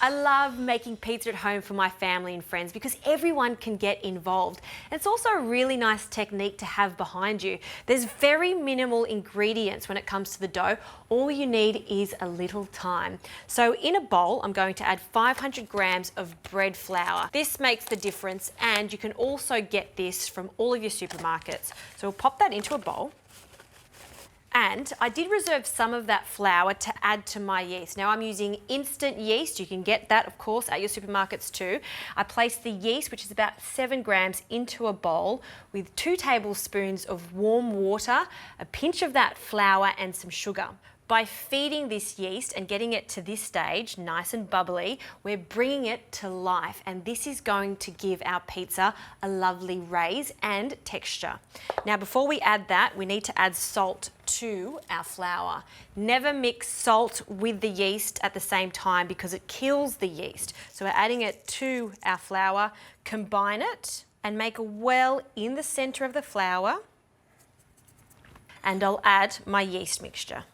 I love making pizza at home for my family and friends because everyone can get involved. And it's also a really nice technique to have behind you. There's very minimal ingredients when it comes to the dough. All you need is a little time. So in a bowl, I'm going to add 500 grams of bread flour. This makes the difference, and you can also get this from all of your supermarkets. So we'll pop that into a bowl. And I did reserve some of that flour to add to my yeast. Now I'm using instant yeast. You can get that, of course, at your supermarkets too. I placed the yeast, which is about 7 grams, into a bowl with 2 tablespoons of warm water, a pinch of that flour and some sugar. By feeding this yeast and getting it to this stage, nice and bubbly, we're bringing it to life, and this is going to give our pizza a lovely raise and texture. Now, before we add that, we need to add salt to our flour. Never mix salt with the yeast at the same time because it kills the yeast. So we're adding it to our flour, combine it, and make a well in the center of the flour, and I'll add my yeast mixture.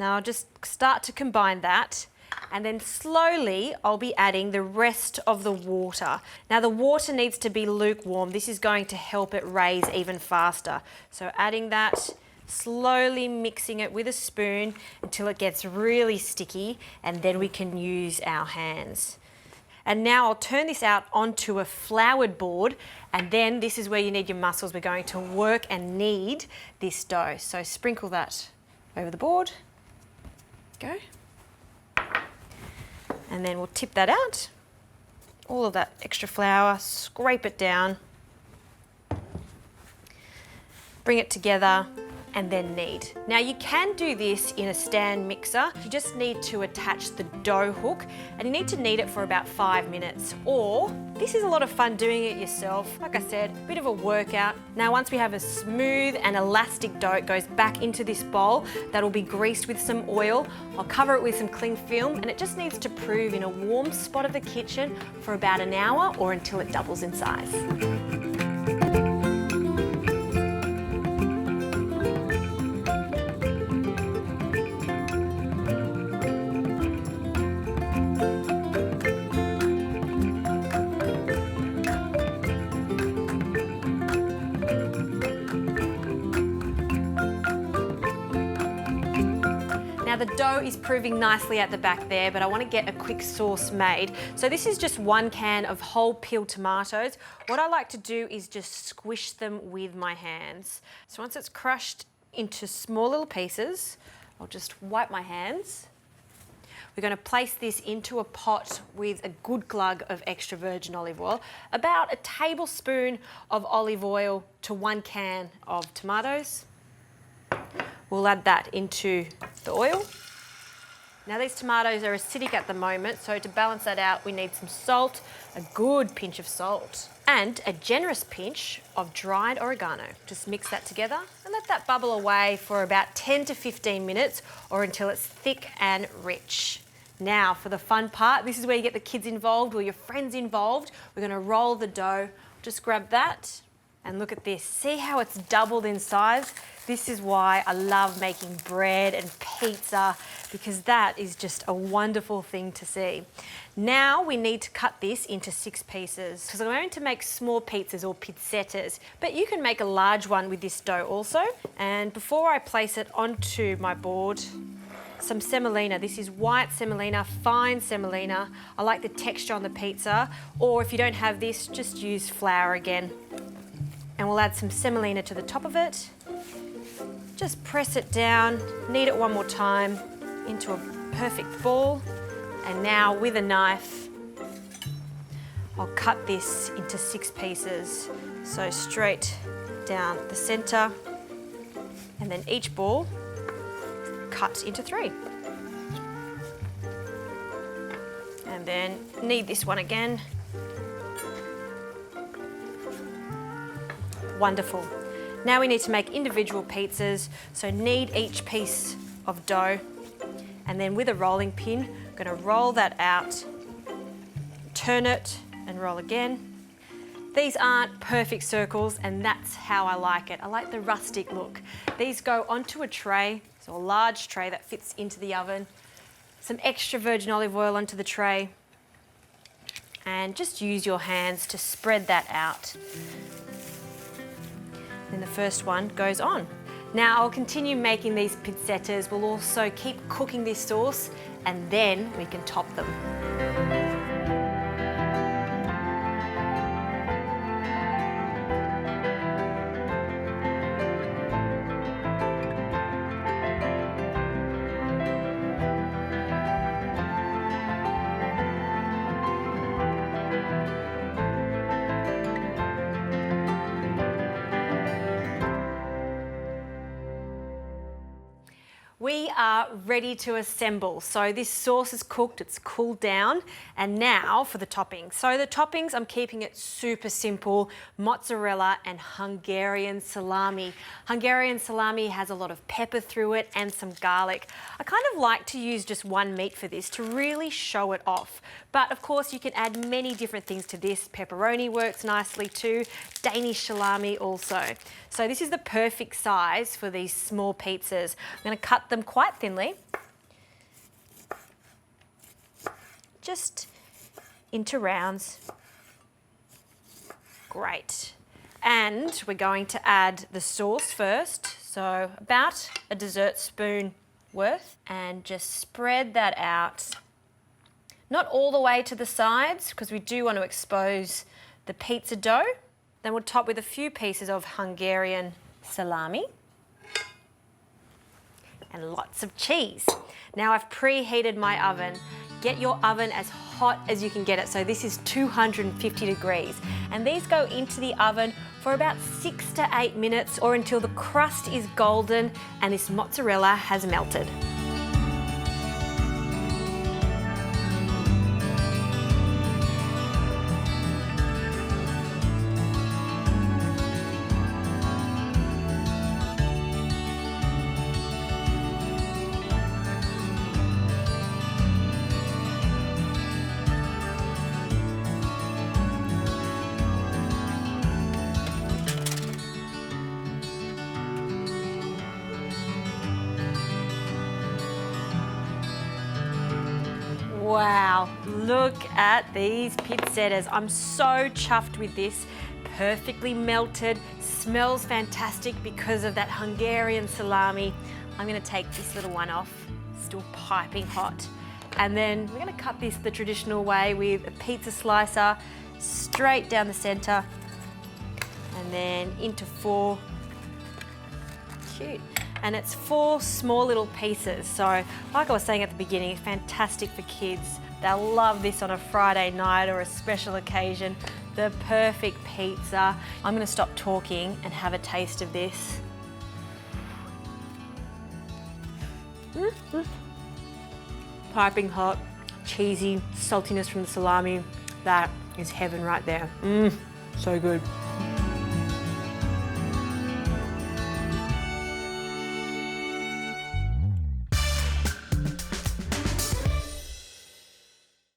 Now I'll just start to combine that, and then slowly I'll be adding the rest of the water. Now the water needs to be lukewarm. This is going to help it raise even faster. So adding that, slowly mixing it with a spoon until it gets really sticky, and then we can use our hands. And now I'll turn this out onto a floured board, and then this is where you need your muscles. We're going to work and knead this dough. So sprinkle that over the board. Go. And then we'll tip that out, all of that extra flour, scrape it down, bring it together, and then knead. Now you can do this in a stand mixer. You just need to attach the dough hook, and you need to knead it for about 5 minutes. Or this is a lot of fun doing it yourself. Like I said, a bit of a workout. Now once we have a smooth and elastic dough, it goes back into this bowl that'll be greased with some oil. I'll cover it with some cling film, and it just needs to prove in a warm spot of the kitchen for about an hour or until it doubles in size. Now the dough is proving nicely at the back there, but I want to get a quick sauce made. So this is just 1 can of whole peeled tomatoes. What I like to do is just squish them with my hands. So once it's crushed into small little pieces, I'll just wipe my hands. We're going to place this into a pot with a good glug of extra virgin olive oil, about a tablespoon of olive oil to 1 can of tomatoes. We'll add that into the oil. Now these tomatoes are acidic at the moment, so to balance that out, we need some salt, a good pinch of salt, and a generous pinch of dried oregano. Just mix that together and let that bubble away for about 10 to 15 minutes or until it's thick and rich. Now for the fun part, this is where you get the kids involved or your friends involved. We're going to roll the dough. Just grab that and look at this. See how it's doubled in size? This is why I love making bread and pizza, because that is just a wonderful thing to see. Now we need to cut this into 6 pieces because I'm going to make small pizzas or pizzettas, but you can make a large one with this dough also. And before I place it onto my board, some semolina. This is white semolina, fine semolina. I like the texture on the pizza, or if you don't have this, just use flour again. And we'll add some semolina to the top of it. Just press it down, knead it one more time into a perfect ball. And now with a knife, I'll cut this into 6 pieces. So straight down the center, and then each ball cut into 3. And then knead this one again. Wonderful. Now we need to make individual pizzas, so knead each piece of dough, and then with a rolling pin, I'm going to roll that out, turn it and roll again. These aren't perfect circles, and that's how I like it. I like the rustic look. These go onto a tray, so a large tray that fits into the oven. Some extra virgin olive oil onto the tray, and just use your hands to spread that out. Then the first one goes on. Now I'll continue making these pizzettas. We'll also keep cooking this sauce, and then we can top them. We are ready to assemble. So this sauce is cooked, it's cooled down, and now for the toppings. So the toppings, I'm keeping it super simple: mozzarella and Hungarian salami. Hungarian salami has a lot of pepper through it and some garlic. I kind of like to use just one meat for this to really show it off. But of course you can add many different things to this. Pepperoni works nicely too, Danish salami also. So this is the perfect size for these small pizzas. I'm going to cut them quite thinly, just into rounds. Great. And we're going to add the sauce first, so about a dessert spoon worth, and just spread that out. Not all the way to the sides, because we do want to expose the pizza dough. Then we'll top with a few pieces of Hungarian salami and lots of cheese. Now I've preheated my oven. Get your oven as hot as you can get it. So this is 250 degrees. And these go into the oven for about 6 to 8 minutes, or until the crust is golden and this mozzarella has melted. Wow, look at these pizzettas. I'm so chuffed with this. Perfectly melted, smells fantastic because of that Hungarian salami. I'm gonna take this little one off, still piping hot. And then we're gonna cut this the traditional way with a pizza slicer, straight down the center, and then into 4. Cute. And it's 4 small little pieces. So like I was saying at the beginning, fantastic for kids. They'll love this on a Friday night or a special occasion. The perfect pizza. I'm gonna stop talking and have a taste of this. Piping hot, cheesy, saltiness from the salami. That is heaven right there. So good.